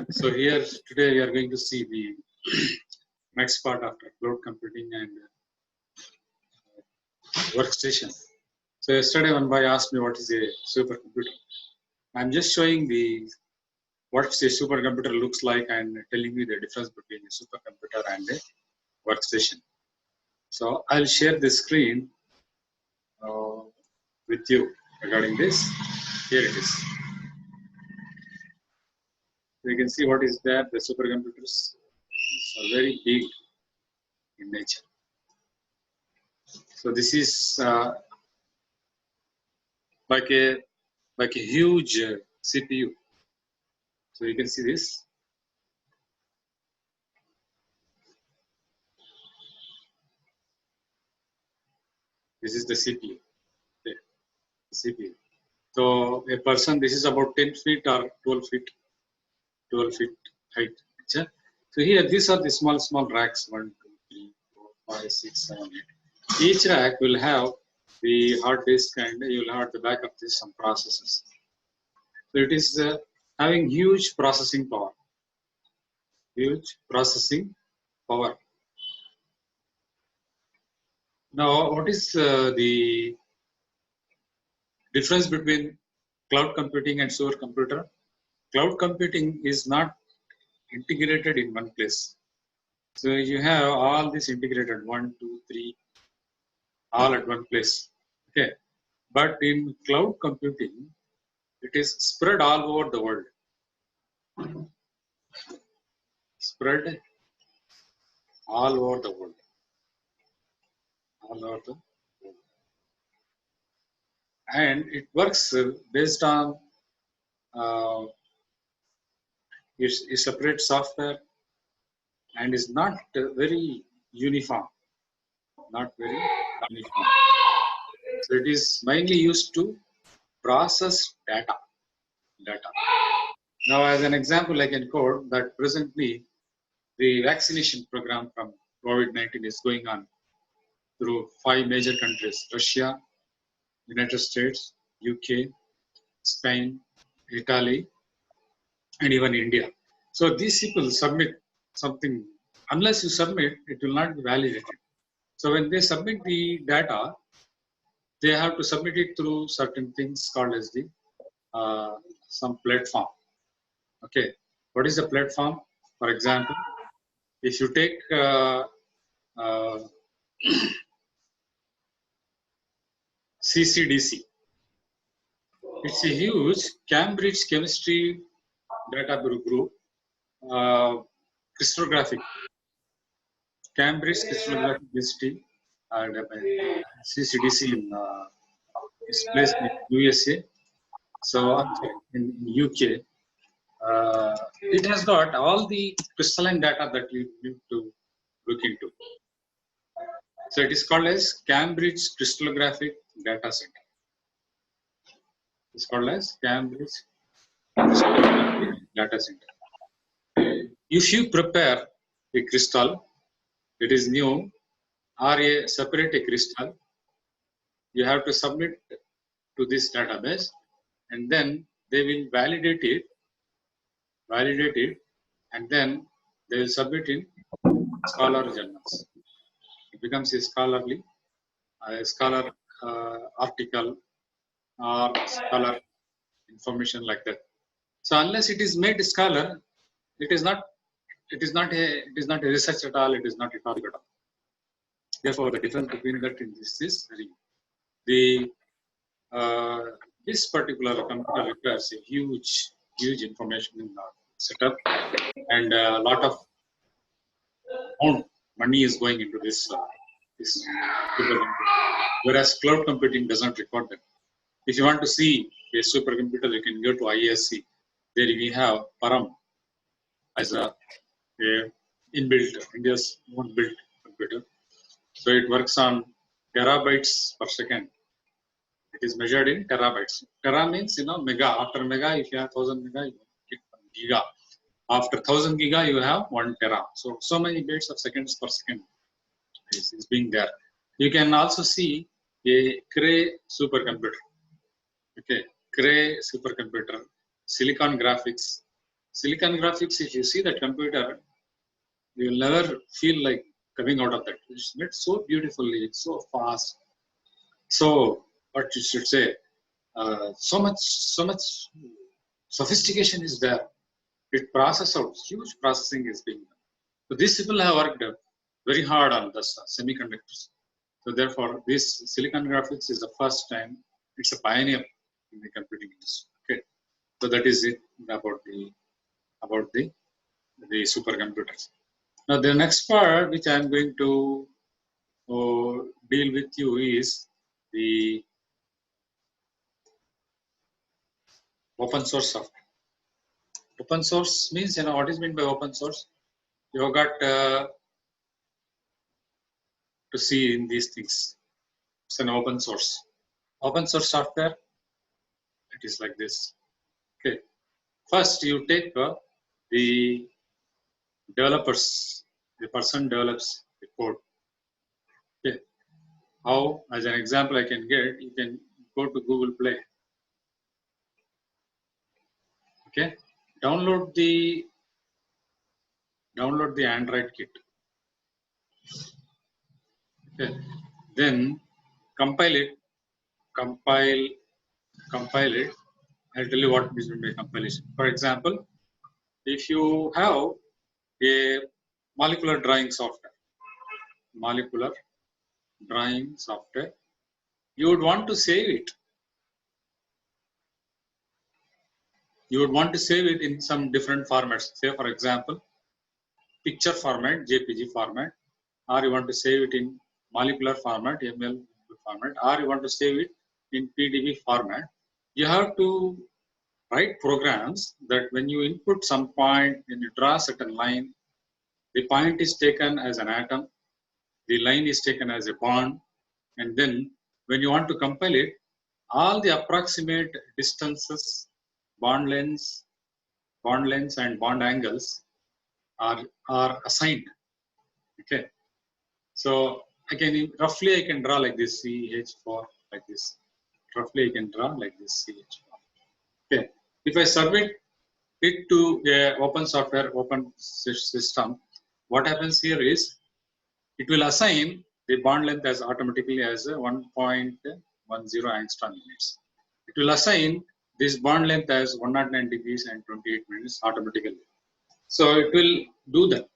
So here today we are going to see the next part after cloud computing and workstation. So yesterday one boy asked me what is a supercomputer. I'm just showing the what a supercomputer looks like and telling you the difference between a supercomputer and a workstation. So I'll share the screen uh, with you regarding this. Here it is. So you can see what is there. The supercomputers are very big in nature. So this is like a huge CPU. So you can see this. This is the CPU. Okay, CPU. So a person, this is about 10 feet or 12 feet height. So here, these are the small racks, 1, 2, 3, 4, 5, 6, 7, 8. Each rack will have the hard disk and you will have the backup this some processors. So it is having huge processing power. Huge processing power. Now, what is the difference between cloud computing and supercomputer? Cloud computing is not integrated in one place. So you have all this integrated 1, 2, 3, all at one place. Okay, but in cloud computing, it is spread all over the world. Spread all over the world. All over the world. And it works based on its separate software and is not very uniform. Not very uniform. So it is mainly used to process data. Now, as an example, I can quote that presently the vaccination program from COVID-19 is going on through 5 major countries: Russia, United States, UK, Spain, Italy, and even India. So these people submit something. Unless you submit, it will not be validated. So when they submit the data, they have to submit it through certain things called as the some platform. Okay, what is the platform? For example, if you take CCDC, it's a huge Cambridge Chemistry Data Group, crystallographic, Cambridge Crystallographic Institute, and CCDC is placed in USA. So in UK, it has got all the crystalline data that you need to look into. So it is called as Cambridge Crystallographic Data Center. It's called as Cambridge Crystallographic Data Center. If you prepare a crystal, it is new, or separate a crystal, you have to submit to this database, and then they will validate it, and then they will submit in scholar journals. It becomes a scholar article or scholar information like that. So unless it is made scholar, it is not a research at all. It is not a topic at all. Therefore, the difference between that in this is the this particular computer requires a huge information in setup, and a lot of money is going into this supercomputer. Whereas cloud computing does not require that. If you want to see a supercomputer, you can go to IISc. There we have Param as a inbuilt, India's own built computer. So it works on terabytes per second. It is measured in terabytes. Tera means mega. After mega, if you have 1000 mega, you get 1 giga. After 1000 giga, you have 1 tera. So many bits of seconds per second is being there. You can also see a Cray supercomputer. Okay, Cray supercomputer, Silicon Graphics Silicon graphics, if you see that computer, you will never feel like coming out of that. It's made so beautifully, it's so fast. So, what you should say, so much sophistication is there. It processes out, huge processing is being done. So these people have worked very hard on this semiconductors. So therefore, this silicon graphics is the first time, it's a pioneer in the computing industry. Okay, so that is it about the supercomputers. Now the next part which I am going to deal with you is the open source software. Open source means, what is meant by open source? You have got to see in these things. It's an open source. Open source software, it is like this. Okay. First, you take the developers, the person develops the code. Okay. How, as an example, I can get, you can go to Google Play. Okay. Download the Android kit. Okay. Then compile it. Compile it. I'll tell you what is meant by compilation. For example, if you have a molecular drawing software, you would want to save it. You would want to save it in some different formats. Say, for example, picture format, JPG format, or you want to save it in molecular format, ML format, or you want to save it in PDB format. You have to write programs that when you input some point, when you draw a certain line, the point is taken as an atom, the line is taken as a bond, and then when you want to compile it, all the approximate distances, bond lengths and bond angles are assigned. Okay, so I can draw like this CH4 like this. Roughly I can draw like this CH4. Okay, if I submit it to a open system, what happens here is it will assign the bond length as automatically as 1.10 angstrom units. It will assign this bond length as 109 degrees and 28 minutes automatically. So it will do that.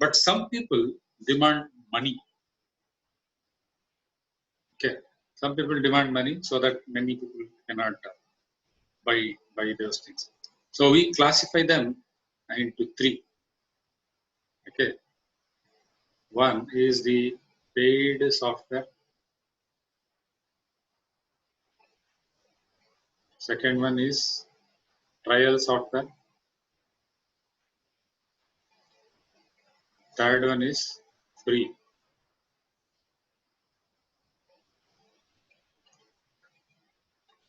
But some people demand money. Okay, some people demand money so that many people cannot buy those things. So we classify them into three. Okay, one is the paid software. Second one is trial software. Third one is free.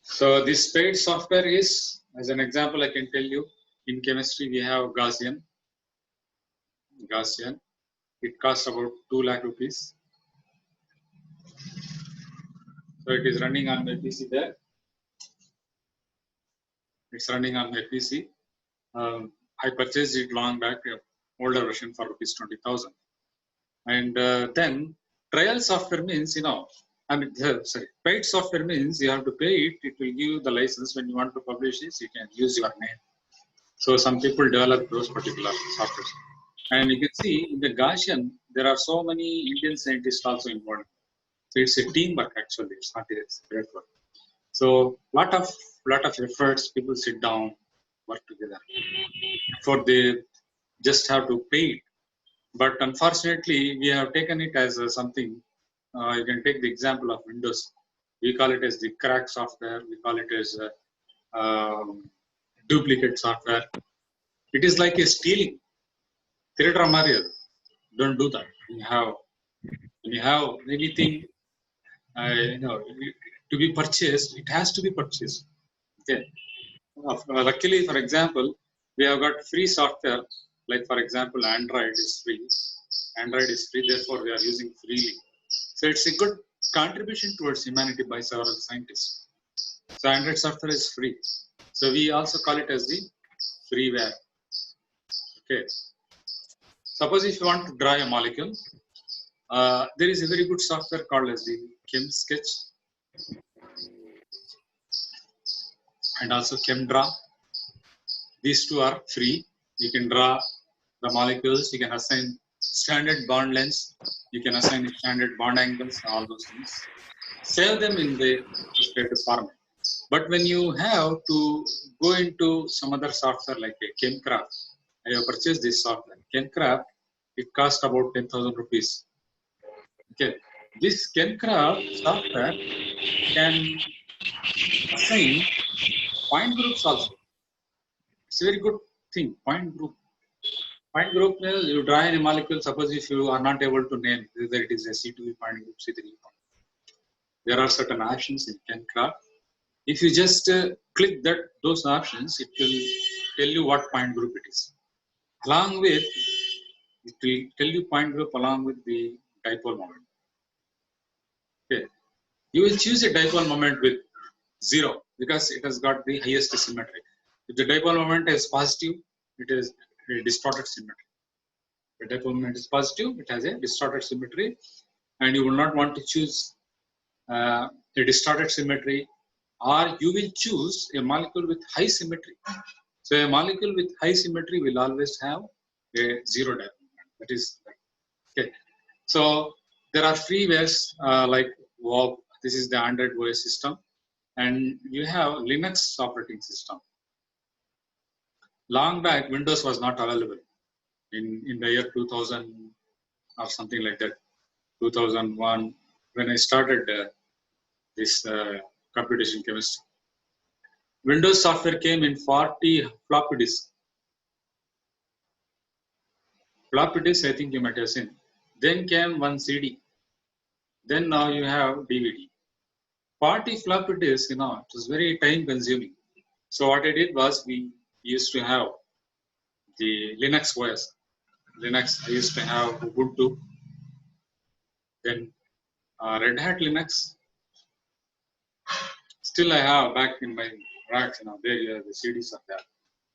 So this paid software is, as an example, I can tell you, in chemistry we have Gaussian. It costs about 2 lakh rupees. So it is running on my PC there. It's running on my PC. I purchased it long back, older version for rupees 20,000. And then trial software means, paid software means you have to pay it. It will give you the license. When you want to publish this, you can use your name. So some people develop those particular softwares. And you can see in the Gaussian, there are so many Indian scientists also involved. So it's a teamwork actually. It's not a separate work. So lot of efforts. People sit down, work together. For they just have to pay it. But unfortunately, we have taken it as something. You can take the example of Windows. We call it as the crack software. We call it as duplicate software. It is like a stealing. Theatre Mario, don't do that. When you have anything, to be purchased, it has to be purchased. Okay. Luckily, for example, we have got free software. Like for example, Android is free. Therefore we are using freely. So it's a good contribution towards humanity by several scientists. So Android software is free. So we also call it as the freeware. Okay. Suppose if you want to draw a molecule, there is a very good software called as the ChemSketch and also ChemDraw. These two are free. You can draw the molecules. You can assign standard bond lengths. You can assign standard bond angles, all those things. Save them in the illustrated format. But when you have to go into some other software like a ChemCraft, I have purchased this software. ChemCraft, it costs about 10,000 rupees. Okay, this ChemCraft software can assign point groups also. It's a very good thing. Point group means you draw in a molecule. Suppose if you are not able to name whether it is a C2E point group, C3E point. There are certain options in ChemCraft. If you just click those options, it will tell you what point group it is. Along with, it will tell you point group along with the dipole moment. Okay. You will choose a dipole moment with 0 because it has got the highest symmetry. If the dipole moment is positive, it is a distorted symmetry. If the dipole moment is positive, it has a distorted symmetry, and you will not want to choose a distorted symmetry, or you will choose a molecule with high symmetry. So a molecule with high symmetry will always have a 0 dipole moment. That is okay. So there are freewares like WOP. This is the Android OS system, and you have Linux operating system. Long back, Windows was not available in the year 2000 or something like that, 2001, when I started this computation chemistry. Windows software came in 40 floppy disks. Floppy disk, I think you might have seen. Then came one CD. Then now you have DVD. 40 floppy disks, it was very time consuming. So what I did was we used to have the Linux OS. Linux, I used to have Ubuntu. Then Red Hat Linux. Still I have back in my racks, there you have the CDs are there.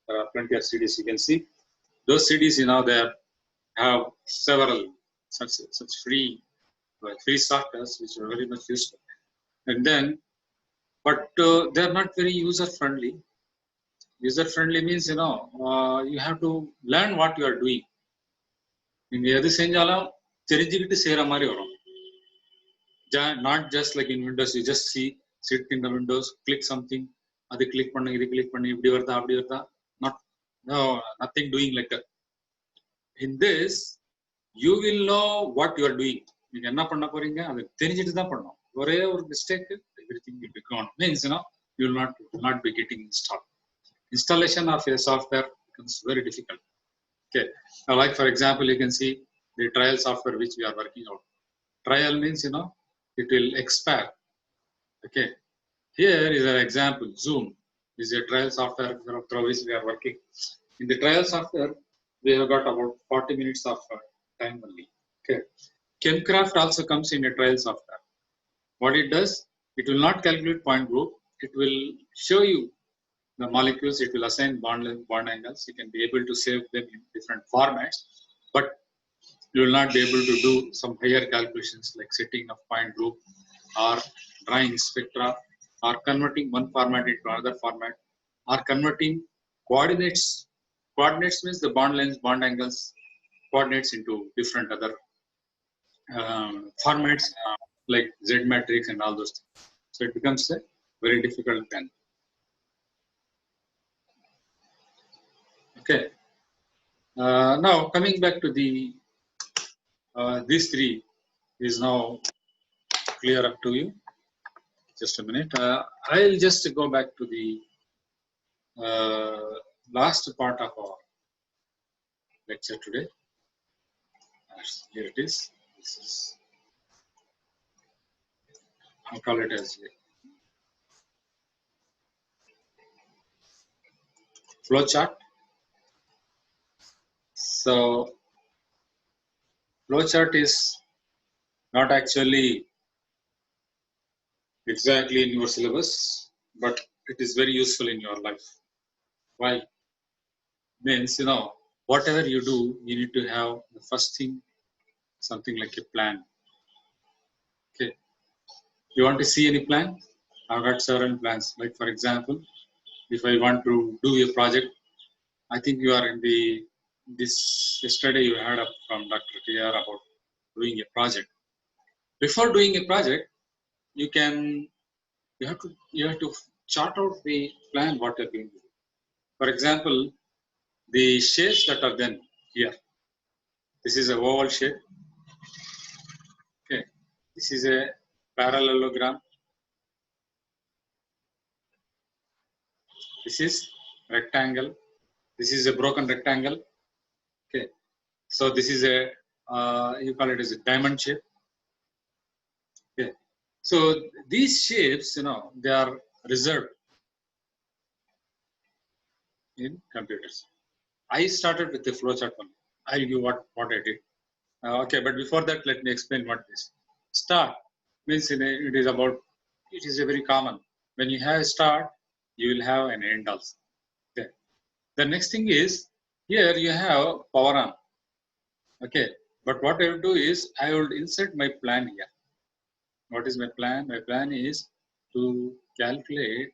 There are plenty of CDs you can see. Those CDs, they have several such free softwares which are very much useful. And then, but they are not very user friendly. User friendly means you have to learn what you are doing. நீங்க எது செஞ்சாலும் தெரிஞ்சுக்கிட்டு செய்யற மாதிரி வரும். Not just like in Windows, you just sit in the Windows, click something, அது click பண்ணு, இது click பண்ணு, இப்படி வருதா, அப்படி வருதா. Nothing doing like that. In this, you will know what you are doing. நீங்க என்ன பண்ண போறீங்க, அதை தெரிஞ்சுட்டு தான் பண்ணணும். ஒரே ஒரு mistake, everything will be gone. Means, you will not be getting installed. Installation of a software becomes very difficult. Okay. Now, like for example, you can see the trial software which we are working out. Trial means, it will expire. Okay. Here is an example. Zoom is a trial software through which we are working. In the trial software, we have got about 40 minutes of time only. Okay. ChemCraft also comes in a trial software. What it does, it will not calculate point group. It will show you the molecules. It will assign bond length, bond angles. You can be able to save them in different formats, but you will not be able to do some higher calculations like setting of point group or drawing spectra or converting one format into another format or converting coordinates. Coordinates means the bond lengths, bond angles, coordinates into different other formats like Z matrix and all those things. So it becomes a very difficult then. Okay. Now coming back to the these three is now clear up to you. Just a minute. I'll just go back to the last part of our lecture today. Here it is. This is, I'll call it as flowchart. So flowchart is not actually exactly in your syllabus, but it is very useful in your life. Why? Means, whatever you do, you need to have the first thing, something like a plan. Okay. You want to see any plan? I've got several plans. Like for example, if I want to do a project, I think you are in this yesterday you heard up from Dr. TR about doing a project. Before doing a project, you have to chart out the plan what you're going to do. For example, the shapes that are then here. This is a oval shape. Okay. This is a parallelogram. This is rectangle. This is a broken rectangle. Okay. So this is a you call it as a diamond shape. Okay. So these shapes, they are reserved in computers. I started with the flowchart one. I'll give what I did. Okay, but before that, let me explain what this start means. It is about. It is a very common. When you have a start, you will have an end also. Okay. The next thing is here you have power on. Okay, but what I will do is I will insert my plan here. What is my plan? My plan is to calculate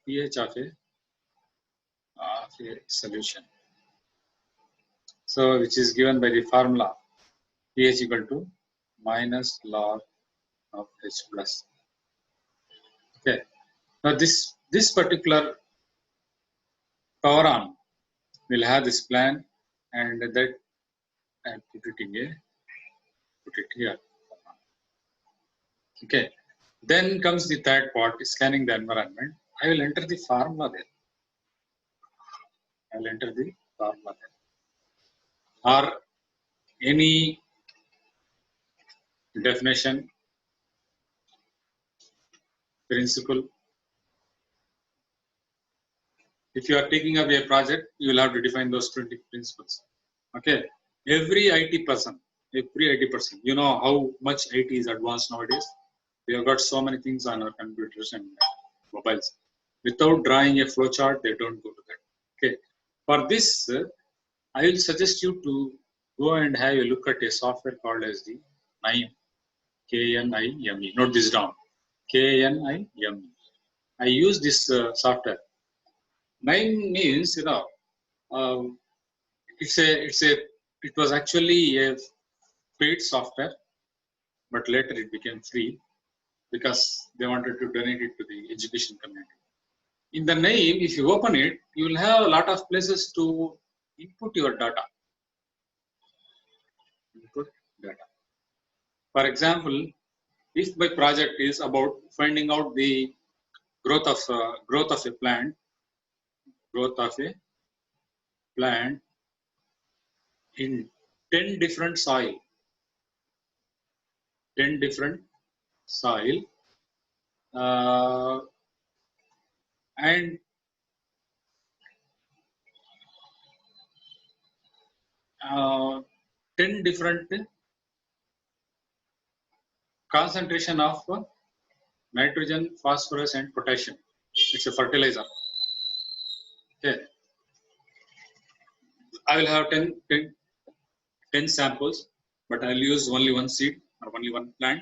pH of a solution. So which is given by the formula pH equal to minus log of H plus. Okay. Now this particular power on will have this plan, and that I put it here. Okay. Then comes the third part, scanning the environment. I will enter the formula there. Or any definition, principle. If you are taking up a project, you will have to define those 20 principles. Okay. Every IT person, you know how much IT is advanced nowadays. We have got so many things on our computers and mobiles. Without drawing a flowchart, they don't go to that. Okay. For this, I will suggest you to go and have a look at a software called as the KNIME. KNIME. Note this down. KNIME. I use this software. KNIME means, it was actually a paid software, but later it became free because they wanted to donate it to the education community. In the name, if you open it, you will have a lot of places to input your data. For example, if my project is about finding out the growth of a plant, in 10 different soil, and uh, 10 different concentration of nitrogen, phosphorus, and potassium. It's a fertilizer. Okay. I will have 10 samples, but I'll use only one seed or only one plant.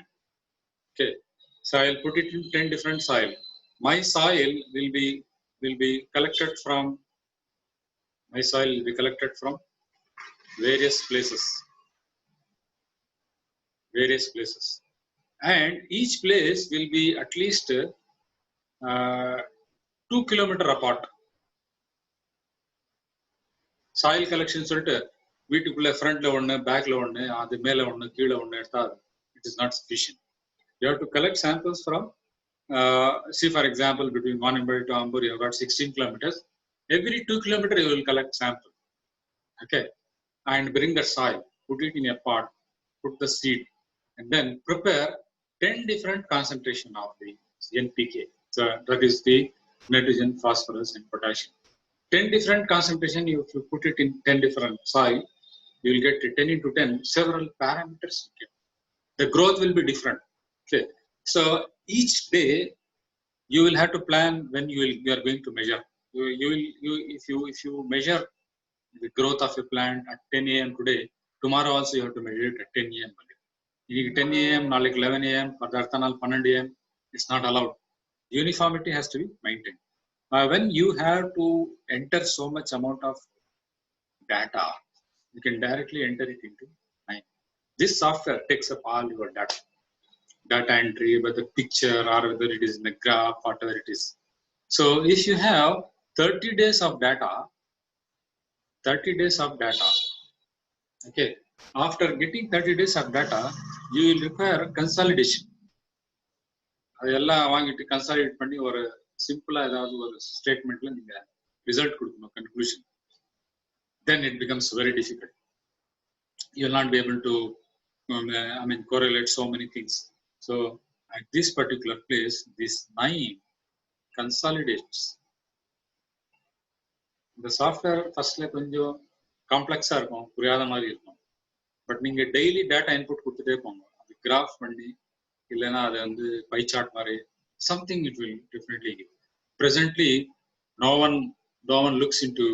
Okay. So I'll put it in 10 different soil. My soil will be collected from various places. And each place will be at least 2 kilometers apart. Soil collection சொல்லிட்டு வீட்டுக்குள்ள ஃப்ரண்ட்ல ஒண்ணு பேக்ல ஒண்ணு அது மேல ஒண்ணு கீழே ஒண்ணு எடுத்தா it is not sufficient. You have to collect samples from see, for example, between Wanambari to Ambur, you have got 16 kilometers. Every 2 kilometers you will collect sample. Okay. And bring the soil, put it in a pot, put the seed, and then prepare 10 different concentration of the NPK. So that is the nitrogen, phosphorus, and potassium. 10 different concentration, if you put it in 10 different soil, you will get 10 into 10, several parameters. The growth will be different. Okay. So each day, you will have to plan when you are going to measure. If you measure the growth of a plant at 10 a.m. today, tomorrow also you have to measure it at 10 a.m. You 10 a.m. నాలుగు 11 a.m. పదార్థాలు 12 a.m. It's not allowed. Uniformity has to be maintained. When you have to enter so much amount of data, you can directly enter it into Nine. This software takes up all your data entry, whether picture or whether it is in a graph, whatever it is. So if you have 30 days of data, okay, after getting 30 days of data, you will require consolidation. அதெல்லாம் வாங்கிட்டு consolidate பண்ணி ஒரு சிம்பிளா ஏதாவது ஒரு ஸ்டேட்மெண்ட்ல நீங்க result கொடுக்கணும் conclusion. Then it becomes very difficult. You will not be able to correlate so many things. So at this particular place, this 9 consolidates. The software firstல கொஞ்சம் காம்ப்ளெக்ஸா இருக்கும், புரியாத மாதிரி இருக்கும். பட் நீங்க டெய்லி டேட்டா இன்புட் கொடுத்துட்டே போங்க. அது கிராஃப் பண்ணி இல்லைன்னா அது வந்து பை சார்ட் மாதிரி something it will definitely give. Presently, no one looks into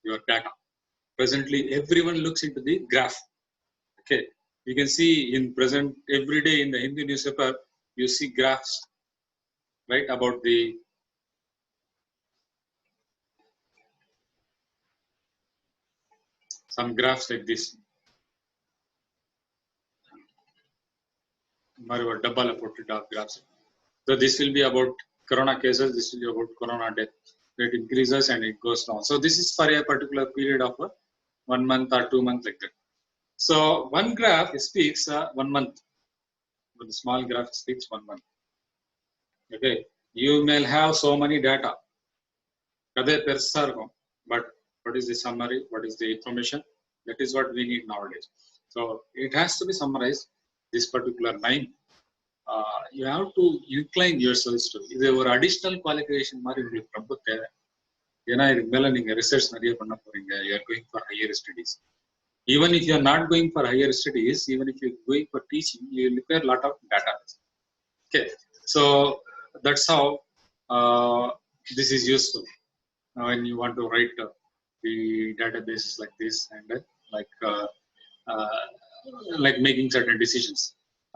your data. Presently, everyone looks into the graph. Okay, you can see in present every day in the Hindi newspaper, you see graphs, right, about the some graphs like this. Graphs. So this will be about corona cases. This will be about corona death. It increases and it goes down. So this is for a particular period of 1 month or 2 months like that. So one graph speaks 1 month. The small graph speaks 1 month. Okay, you may have so many data. But what is the summary? What is the information? That is what we need nowadays. So it has to be summarized. This particular 9. You have to incline yourselves to. இது ஒரு additional qualification மாதிரி உங்களுக்கு ரொம்ப தேவை. ஏன்னா இதுக்கு மேல நீங்க ரிசர்ச் நிறைய பண்ண போறீங்க. You are going for higher studies. Even if you are not going for higher studies, even if you are going for teaching, you will require a lot of data. Okay, so that's how this is useful when you want to write the databases like this and like making certain decisions.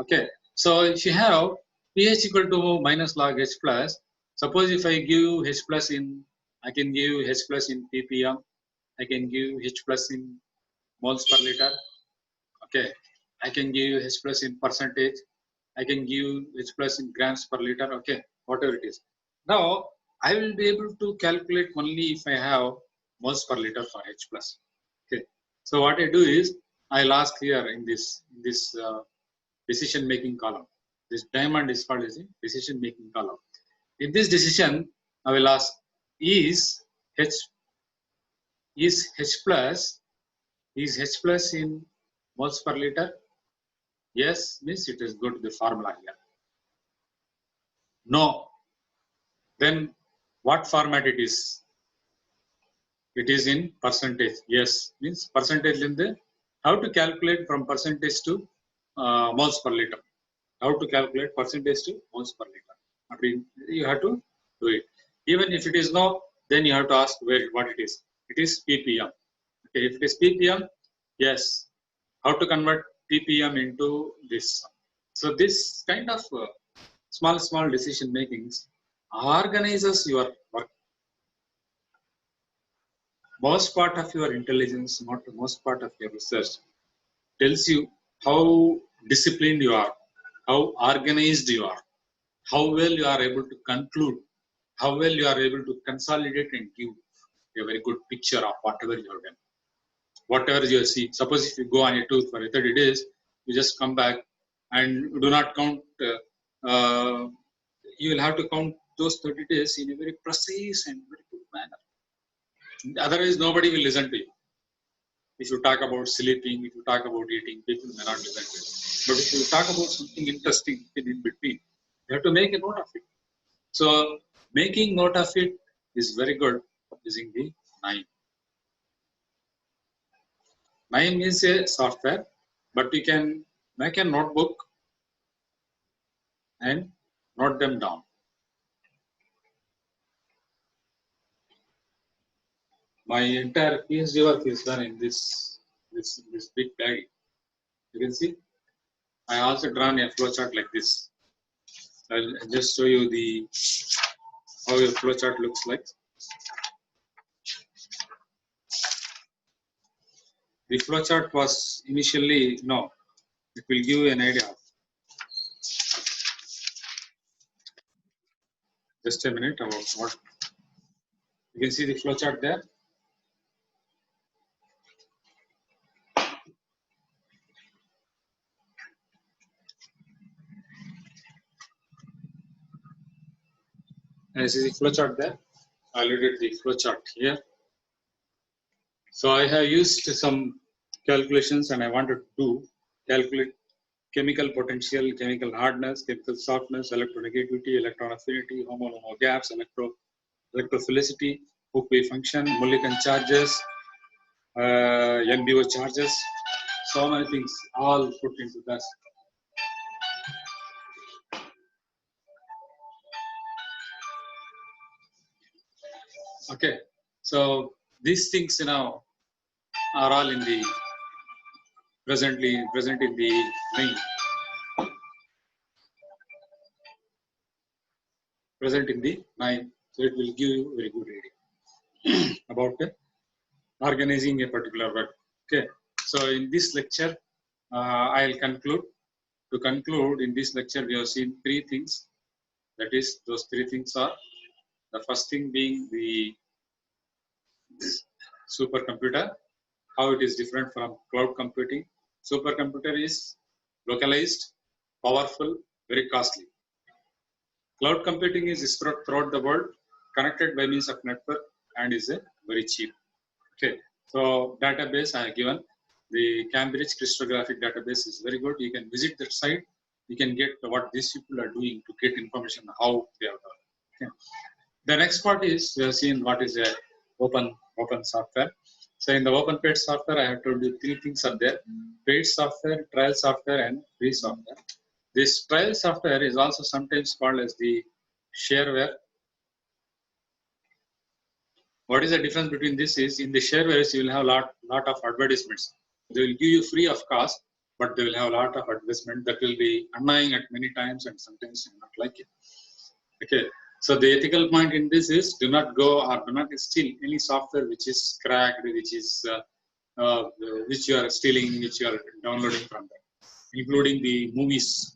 Okay, so if you have pH equal to minus log H plus, suppose if I give H plus I can give H plus in ppm, I can give H plus in moles per liter. Okay, I can give H plus in percentage, I can give H plus in grams per liter. Okay, whatever it is. Now I will be able to calculate only if I have moles per liter for H plus. Okay, so what I do is I'll ask here in this decision making column. This diamond is called as a decision making column. In this decision, I will ask is H plus in moles per liter? Yes, means it is good, the formula here. No, then what format it is? It is in percentage. Yes, means percentage in the how to calculate from percentage to moles per liter. How to calculate percentage to moles per liter. You have to do it. Even if it is no, then you have to ask what it is. It is ppm. Okay, if it is ppm, yes. How to convert ppm into this? So this kind of small decision makings organizes your work. Most part of your intelligence, not the most part of your research, tells you how disciplined you are, how organized you are, how well you are able to conclude, how well you are able to consolidate and give a very good picture of whatever you have done. Whatever you see, suppose if you go on a tour for 30 days, you just come back and do not count, you will have to count those 30 days in a very precise and very good manner. Otherwise, nobody will listen to you. If you talk about sleeping, if you talk about eating, people may not listen to you. But if you talk about something interesting in between, you have to make a note of it. So making note of it is very good using the 9. 9 is a software, but you can make a notebook and note them down. My entire PhD work is done in this big bag. You can see I also drawn a flowchart like this. I'll just show you how your flowchart looks like. The flowchart was initially no. It will give you an idea. Just a minute about what you can see the flowchart there. And this is the flowchart there. I already did the flowchart here. So I have used some calculations and I wanted to calculate chemical potential, chemical hardness, chemical softness, electronegativity, electron affinity, HOMO gaps, electrophilicity, Hooke wave function, Mulliken charges, NBO charges, so many things all put into that. Okay, so these things now are all in the present in the main. Present in the mind, so it will give you very good idea about organizing a particular work. Okay, so in this lecture, I'll conclude. To conclude, in this lecture, we have seen three things. That is, those three things are the first thing being the supercomputer, how it is different from cloud computing. Supercomputer is localized, powerful, very costly. Cloud computing is spread throughout the world, connected by means of network, and is very cheap. Okay, so database I have given. The Cambridge crystallographic database is very good. You can visit that site. You can get what these people are doing to get information how they are done. Okay. The next part is we have seen what is a open software. So in the open paid software, I have told you three things are there: paid software, trial software, and free software. This trial software is also sometimes called as the shareware. What is the difference between this is in the sharewares you will have lot of advertisements. They will give you free of cost, but they will have a lot of advertisement that will be annoying at many times and sometimes you not like it. Okay, so the ethical point in this is do not go or do not steal any software which is cracked, which you are stealing, which you are downloading from them, including the movies.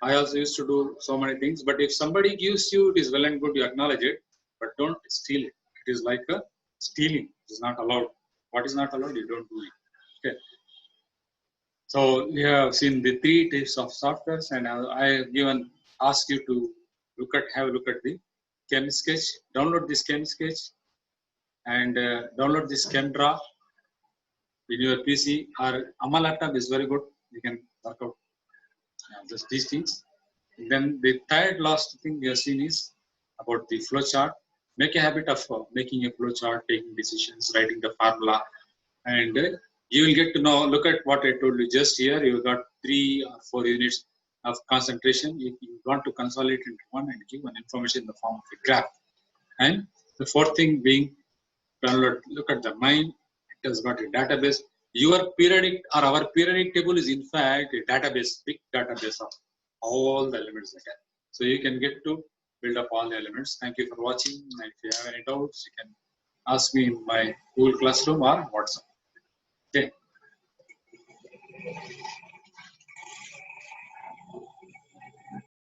I also used to do so many things, but if somebody gives you, it is well and good, you acknowledge it, but don't steal it. It is like a stealing. It is not allowed. What is not allowed, you don't do it. Okay. So we have seen the three types of softwares, and I have given ask you to have a look at the ChemSketch. Download this ChemSketch and download this ChemDraw in your PC or AMA laptop is very good. You can work out just these things. Then the third last thing we have seen is about the flow chart. Make a habit of making a flow chart, taking decisions, writing the formula, and you will get to know. Look at what I told you just here. You got 3 or 4 units of concentration. You want to consolidate into one and give an information in the form of a graph. And the fourth thing being download. Look at the mind. It has got a database. Your periodic or our periodic table is in fact a database, big database of all the elements that are. So you can get to build up all the elements. Thank you for watching. And if you have any doubts, you can ask me in my Google Classroom or WhatsApp. Okay.